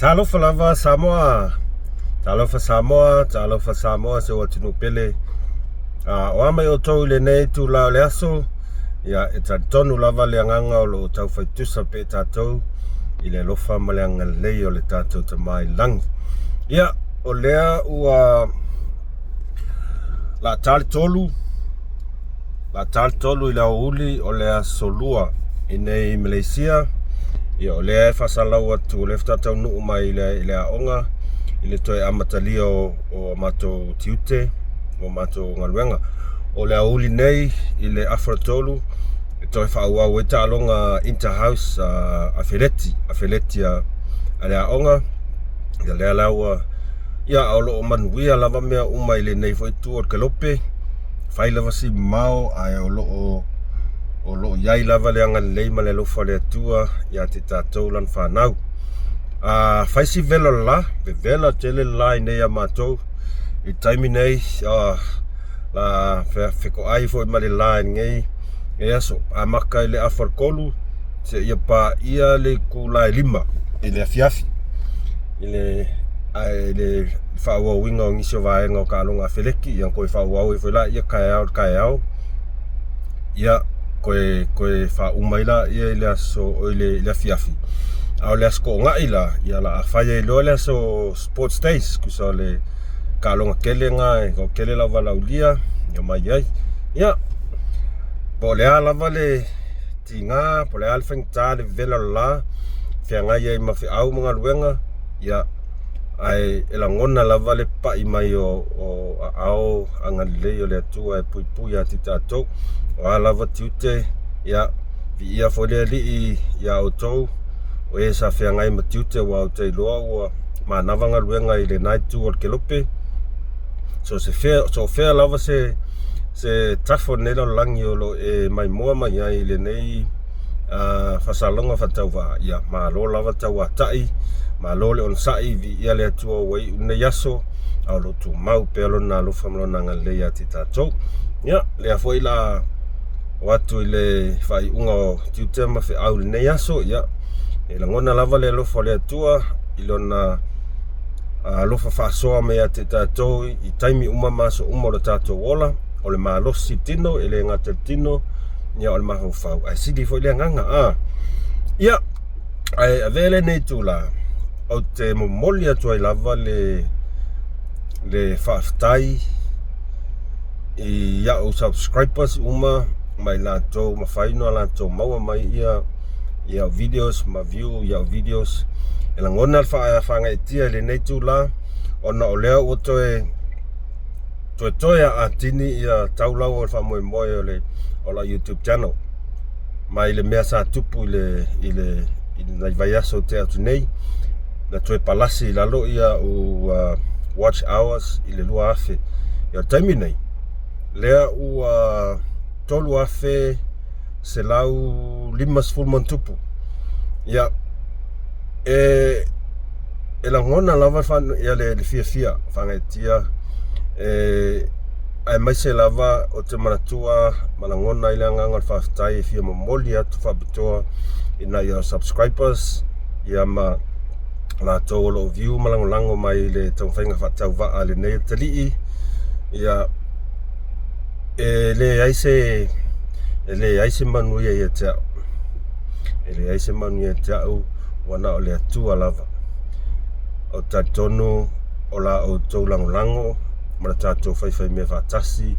Talofa lava Samoa. Talofa Samoa se watinu pele. O ama o tau le nei tu lao le aso. Ia e tonu lava le anganga o lo tau faitusa pe tatou. I le lofa ma le anga lei o le tatou ta mai lang. Ia o lea ua la tali tolu. La tali tolu i la uli o lea solua i nei Malaysia. Ia o lea e whasalau atu o lefta tau nuu mai i le aonga. I le toi amatalia o mato tiute, o mato ngaluenga. O lea uli nei i le afratolu. E toi whaauau e ta alonga Interhouse a Feleti a le aonga. Ia lea laua ia o loo manuia lava mea umai le nei foi tu o kelope. Whai lava si mau ai o loo iai lava le anga lei ma le lofa le atua ia te tātou lan whanau. Whai si vela la, vela tele la i nei a mātou. I taimi nei, la whiko ai foi ma le la ngei. E aso, a maka i le afarkolu, se ia pa ia le kulai lima, i le afiafi. I le whaua winga o ngisio vaenga o ka alonga Feleki, iang koe whaua i foi la, ia kai au. Ia koe wha umaila ia i le aso o i le afiafi. Au le asko ngai la, ia la a whaia i loa le aso sports days, kusa le ka alonga kele ngai, ko kele lava laulia, ia mai ai. Ia, po lea lava le tinga, po lea le whengta le vela la, whia ngai ai mawhi au mga luenga, ia, ai e la ngona lava le pai mai o ao angalilei o le atua e pui a titatou o a lava tiute ia vi ia fole li ia o tou o e sa whea ngai ma tiute wa o te loa ua ma navanga luenga i le naitu o kelope so fea lava se trafo nela langi o lo e mai moa mai ai le nei whasalonga whatauwa ia ma lo lava tau a tai ma lole on sai vi ia le atua wai une yaso au lo tu mau pelo na lo famlo na ngale ya titatou ia le foi la watu ile fai unga o tiutema fe au ne yaso ia e la ngona lava le lo fole atua ilona lo fa soa me ya titatou I taimi uma maso uma lo tatou wola o le malosi tino ele ngata tino ia o le maho fau ai sidi foi le nganga ia ai avele nei tula o te momoli atu ai lava le whaftai I ia o subscribers uma mai lato ma whaino lato maua mai ia videos ma view ia videos e la ngona whaanga tia le nei tu la ona o lea o toe a tini ia taulau o wha moe o la YouTube channel mai le mea sa tupu i le nai vai aso te atu nei na toe palasi lalo ia o watch hours I le lua afe ia taimi nei lea tolu afe se lau 5 mantupu ia e la ngona lava fan ia le fia whangetia ai mai se lava o te manatua malangona I le anganga whaftai fia mamoli atu whabitoa ina ia subscribers ia ma la tolo view malango mai le tau whainga whatau waa le nei talii ia le aise manuia ia te au le aise manuia te au wana o le atua lava o tatonu o la o tau lango mara tatou whai mea whatasi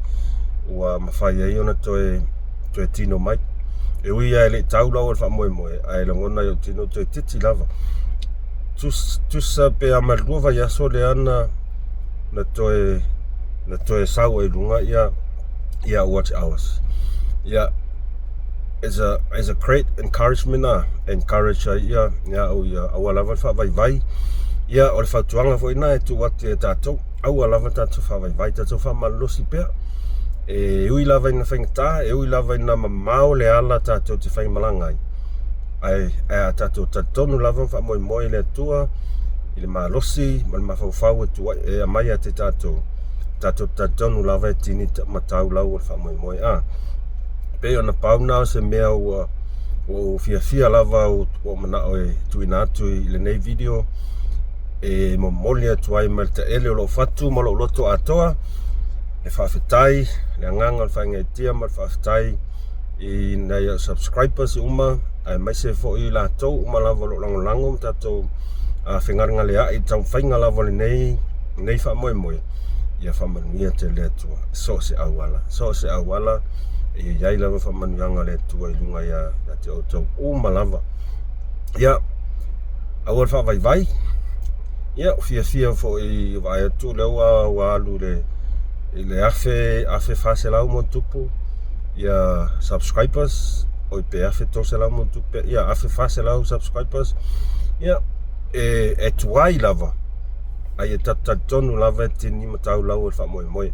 ua mawhai ai ona toe tino mai e ui ai le tau lau alfa moe ai la ngona o tino toe titi lava tusa pe amalua vai aso le ana na toe sau e lunga ia watch hours ia is a great encouragement encourage ia au lava fa vai ia o le fatuanga foi na tu wat e tatou au lava tatou fa vai tatou fa malosi pe e ui lava ina whaingata e ui lava ina mamau le ala tatou te whaing malangai ai a tatou tatonu lava wha moe le atua I le malosi ma le mawhauwhau e mai a te tatou tatonu lava e tini matau lau wha moe pe ona pauna se mea o fia lava o mana o tuina atu I le nei video e momoli atu ai ma te ele o lo fatu ma lo loto atoa e whawhetai le anganga le whaingetia ma le whawhetai i nei subscribers uma ai mai se fo i la tau uma lava lo lango tatou whengaringa lea i tau whainga lava le nei wha moe ia whamanuia te le atua so se awala e iai lava whamanuanga le atua i lunga ia te o tau uma lava ia awal whawai ia fia fo i vai atu le ua alu le afe whase lau mo tupu ia subscribers o pe afe tose lau mo tupu ia afe whase lau subscribers ia e tuai lava ai e tatatonu lava te ni matau lau e whamoe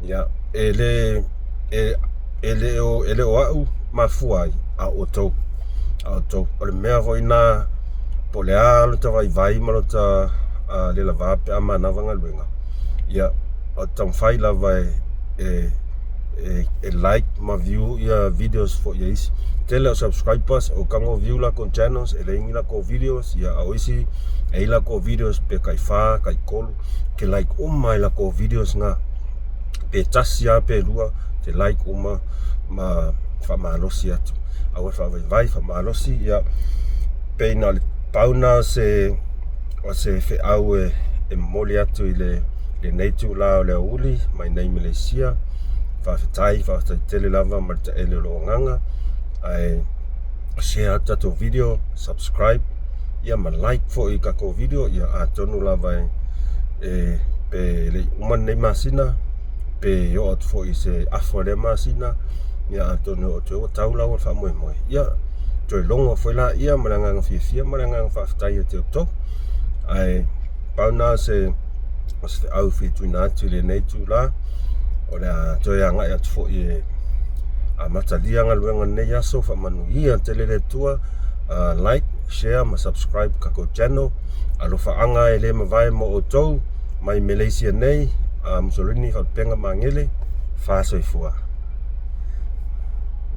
ia ele o au mafuai a o tau o le mea hoi nā po le alo ta vai malo ta le lava pe ama navanga luenga ia o tau whai lava e like ma view ia videos for yes tele o subscribers o kango view la con channels e le ingi la ko videos ia a oisi e la ko videos pe kai fa kai kolu ke like mai la ko videos nga pe tasia pe lua te like ma fa malosi atu a wa vai fa malosi ia pe na pauna se fe au e moli atu i le nei tu la o le uli mai nei Malaysia whawhetai tele lava ma te ele lo nganga ai share tato video subscribe ia ma like fo i kako video ia atonu lava pe le uman nei masina pe yo at fo i se afole masina ia atonu o te o taula o fa moe ia toi longo foi la ia maranga fia maranga whawhetai te to ai pauna se au fitu na tu le nei tu la o le toi anga ia tu fo i a matalia nga luenga nei aso fa manuia te le tua like share ma subscribe kako channel alofa anga ele mavai mo o tou mai Malaysia nei Mussolini fa penga mangele fa soifua